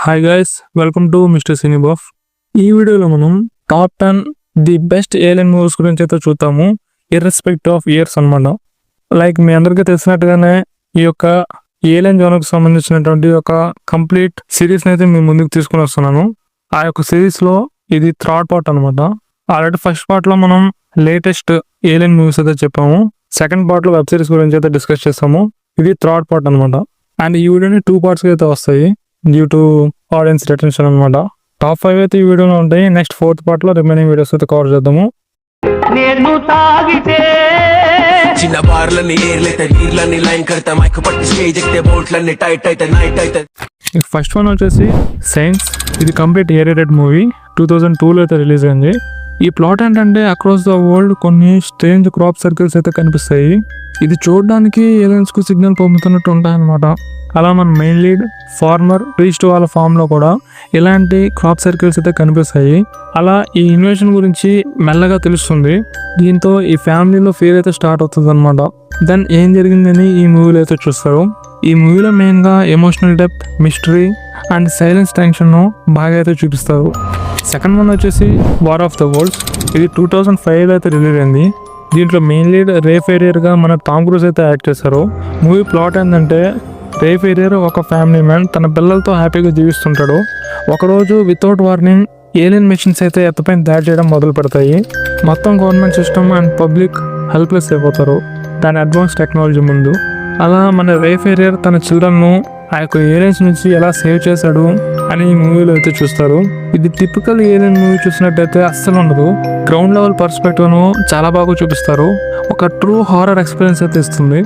Hi guys, welcome to mister Cinebuff. ఈ వీడియోలో మనం top 10 the best alien movies గురించి అయితే చూద్దాము, ఇర్రెస్పెక్టివ్ ఆఫ్ ఇయర్స్ అనమాట. లైక్ మీ అందరికీ తెలిసినట్టుగానే ఈ యొక్క ఏలియన్ జోనర్కి సంబంధించినటువంటి ఒక కంప్లీట్ సిరీస్ని అయితే మీ ముందుకు తీసుకుని వస్తున్నాను. ఆ యొక్క సిరీస్లో ఇది థర్డ్ పార్ట్ అనమాట. ఆల్రెడీ ఫస్ట్ పార్ట్లో మనం లేటెస్ట్ ఏలియన్ మూవీస్ అయితే చెప్పాము. సెకండ్ పార్ట్లో వెబ్ సిరీస్ గురించి అయితే డిస్కస్ చేస్తాము. ఇది థర్డ్ పార్ట్ అనమాట. అండ్ ఈ వీడియోని 2 పార్ట్స్కి అయితే వస్తాయి డ్యూ టు ఆడియన్స్ రిటెన్షన్ అనమాట. టాప్ 5 అయితే ఈ వీడియోలో ఉంటాయి. నెక్స్ట్ 4th పార్ట్లో రిమైనింగ్ వీడియోస్ అయితే కవర్ చేద్దాము. నేను తాగితే చిన్న బార్లని ఏర్లైతే వీర్లని లైన్ కడతా మైక్ పట్టి స్టేజ్ ఎక్కితే బోట్లన్నీ టైట్ అయితే నైట్ అయితే. ఫస్ట్ వన్ వచ్చేసి సైన్స్. ఇది కంప్లీట్ ఏరియటెడ్ మూవీ 2002లో అయితే రిలీజ్ అయింది. ఈ ప్లాట్ ఏంటంటే అక్రాస్ ద వరల్డ్ కొన్ని స్ట్రేంజ్ క్రాప్ సర్కిల్స్ అయితే కనిపిస్తాయి. ఇది చూడడానికి ఏలియన్స్ కు సిగ్నల్ పంపుతున్నట్టు ఉంటాయన్నమాట. అలా మన మెయిన్ లీడ్ ఫార్మర్ రీచ్ వాళ్ళ ఫామ్ లో కూడా ఇలాంటి క్రాప్ సర్కిల్స్ అయితే కనిపిస్తాయి. అలా ఈ ఇన్వేషన్ గురించి మెల్లగా తెలుస్తుంది. దీంతో ఈ ఫ్యామిలీలో ఫీర్ అయితే స్టార్ట్ అవుతుంది అనమాట. దెన్ ఏం జరిగిందని ఈ మూవీలో అయితే చూస్తారు. ఈ మూవీలో మెయిన్గా emotional depth, mystery and silence tension బాగా అయితే చూపిస్తారు. సెకండ్ వన్ వచ్చేసి వార్ ఆఫ్ ద వరల్డ్స్. ఇది 2005 అయితే రిలీజ్ అయింది. దీంట్లో మెయిన్ లీడ్ రే ఫెరియర్గా మన టామ్ క్రూజ్ అయితే యాక్ట్ చేశారు. మూవీ ప్లాట్ ఏంటంటే రే ఫెరియర్ ఒక ఫ్యామిలీ మ్యాన్ తన పిల్లలతో హ్యాపీగా జీవిస్తుంటాడు. ఒకరోజు వితౌట్ వార్నింగ్ ఏలియన్ మిషన్స్ అయితే ఎత్తపైన దాడి చేయడం మొదలు పెడతాయి. మొత్తం government system and public helpless అయిపోతారు దాని అడ్వాన్స్ టెక్నాలజీ ముందు. అలా మన రే ఫెరియర్ తన చిల్డ్రన్ను ఆ యొక్క ఏలియన్స్ నుంచి ఎలా సేవ్ చేశాడు అని ఈ మూవీలో అయితే చూస్తారు. ఇది టిపికల్ ఏలియన్ మూవీ చూసినట్టయితే అస్సలు ఉండదు. గ్రౌండ్ లెవెల్ పర్స్పెక్టివ్ను చాలా బాగా చూపిస్తారు. ఒక ట్రూ హారర్ ఎక్స్పీరియన్స్ అయితే ఇస్తుంది.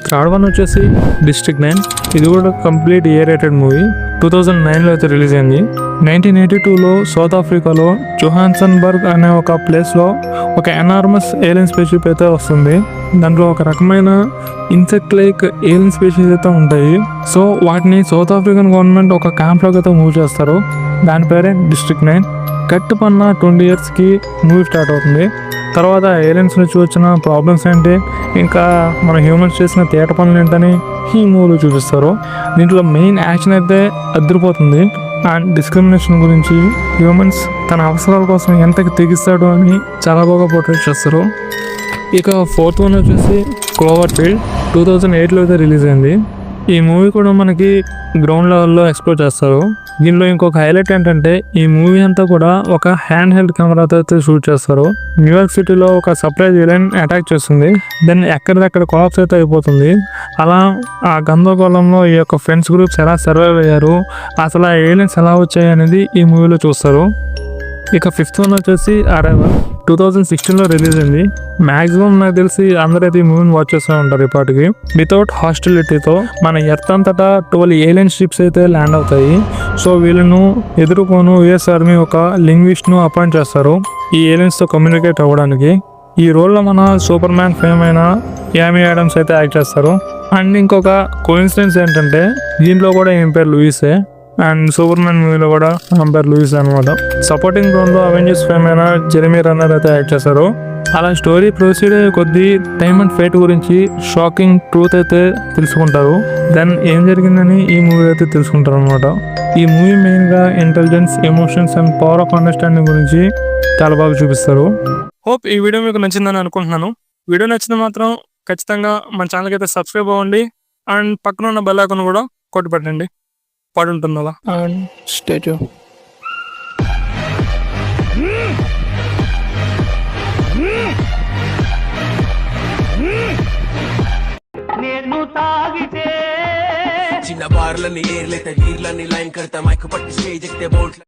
థర్డ్ వన్ వచ్చేసి డిస్ట్రిక్ట్ 9. ఇది కూడా కంప్లీట్ ఏరియటెడ్ మూవీ 2009లో అయితే రిలీజ్ అయింది. 1982లో సౌత్ ఆఫ్రికాలో జోహాన్సన్బర్గ్ అనే ఒక ప్లేస్లో ఒక ఎనార్మస్ ఏలియన్ స్పేషిప్ అయితే వస్తుంది. దాంట్లో ఒక రకమైన ఇన్సెక్ట్ లైక్ ఏలియన్ స్పీషీస్ అయితే ఉంటాయి. సో వాటిని సౌత్ ఆఫ్రికన్ గవర్నమెంట్ ఒక క్యాంప్లోకి అయితే మూవ్ చేస్తారు. దాని పేరే డిస్ట్రిక్ట్ 9. కట్ పన్న 20 ఇయర్స్కి మూవీ స్టార్ట్ అవుతుంది. తర్వాత ఏలియన్స్ నుంచి వచ్చిన ప్రాబ్లమ్స్ ఏంటి, ఇంకా మన హ్యూమన్స్ చేసిన తేట పనులు ఏంటని ఈ మూవీలో చూపిస్తారు. దీంట్లో మెయిన్ యాక్షన్ అయితే అదిరిపోతుంది. అండ్ డిస్క్రిమినేషన్ గురించి, హ్యూమన్స్ తన అవసరాల కోసం ఎంతకి తెగిస్తాడు అని చాలా బాగా పోర్ట్రేట్ చేస్తారు. ఇక 4th వన్ వచ్చేసి క్లోవర్ఫీల్డ్ 2008లో అయితే రిలీజ్ అయింది. ఈ మూవీ కూడా మనకి గ్రౌండ్ లెవెల్లో ఎక్స్ప్లోర్ చేస్తారు. దీనిలో ఇంకొక హైలైట్ ఏంటంటే ఈ మూవీ అంతా కూడా ఒక హ్యాండ్ హెల్డ్ కెమెరాతో అయితే షూట్ చేస్తారు. న్యూయార్క్ సిటీలో ఒక సర్ప్రైజ్ ఏలియన్ అటాక్ చేస్తుంది. దెన్ ఎక్కడిదక్కడ కొలాప్స్ అయితే అయిపోతుంది. అలా ఆ గందరగోళంలో ఈ యొక్క ఫ్రెండ్స్ గ్రూప్స్ ఎలా సర్వైవ్ అయ్యారు, అసలు ఆ ఏలియన్స్ ఎలా వచ్చాయి అనేది ఈ మూవీలో చూస్తారు. ఇక 5th వన్ వచ్చేసి అరైవల్ 2016లో రిలీజ్ అయింది. మ్యాక్సిమం నాకు తెలిసి అందరైతే ఈ మూవీని వాచ్ చేస్తూ ఉంటారు ఇప్పటికి. వితౌట్ హాస్టిలిటీతో మన ఎర్త్ అంతటా 12 ఏలియన్ షిప్స్ అయితే ల్యాండ్ అవుతాయి. సో వీళ్ళను ఎదుర్కొను యుఎస్ ఆర్మీ ఒక లింగ్విస్ట్ను అపాయింట్ చేస్తారు ఈ ఏలియన్స్తో కమ్యూనికేట్ అవ్వడానికి. ఈ రోల్లో మన సూపర్ మ్యాన్ ఫేమ్ అయిన యామీ ఆడమ్స్ అయితే యాక్ట్ చేస్తారు. అండ్ ఇంకొక కోఇన్సిడెన్స్ ఏంటంటే దీంట్లో కూడా ఏం పేరు లూయిసే. అండ్ సూపర్ మ్యాన్ మూవీలో కూడా పేరు లూయిస్ అనమాట. సపోర్టింగ్ రోల్లో అవెంజర్స్ ఫేమ్ అయిన జెరెమీ రన్నర్ అయితే యాక్ట్ చేశారు. అలా స్టోరీ ప్రొసీడ్ అయ్యే కొద్దీ టైమ్ అండ్ ఫేట్ గురించి షాకింగ్ ట్రూత్ అయితే తెలుసుకుంటారు. దెన్ ఏం జరిగిందని ఈ మూవీ అయితే తెలుసుకుంటారు అనమాట. ఈ మూవీ మెయిన్గా intelligence, emotions and power of understanding గురించి చాలా బాగా చూపిస్తారు. హోప్ ఈ వీడియో మీకు నచ్చిందని అనుకుంటున్నాను. వీడియో నచ్చితే మాత్రం ఖచ్చితంగా మన ఛానల్కి అయితే సబ్స్క్రైబ్ అవ్వండి. అండ్ పక్కన ఉన్న బెల్ ఐకాన్ కూడా కొట్టి పెట్టండి. పడి ఉంటుంది అలా. And stay tune. నేను తాగితే చిన్న బార్లని ఏర్లైతే వీర్లని లైన్ కడతా మైక్ పట్టి స్టేజ్ ఎక్కితే బోట్ల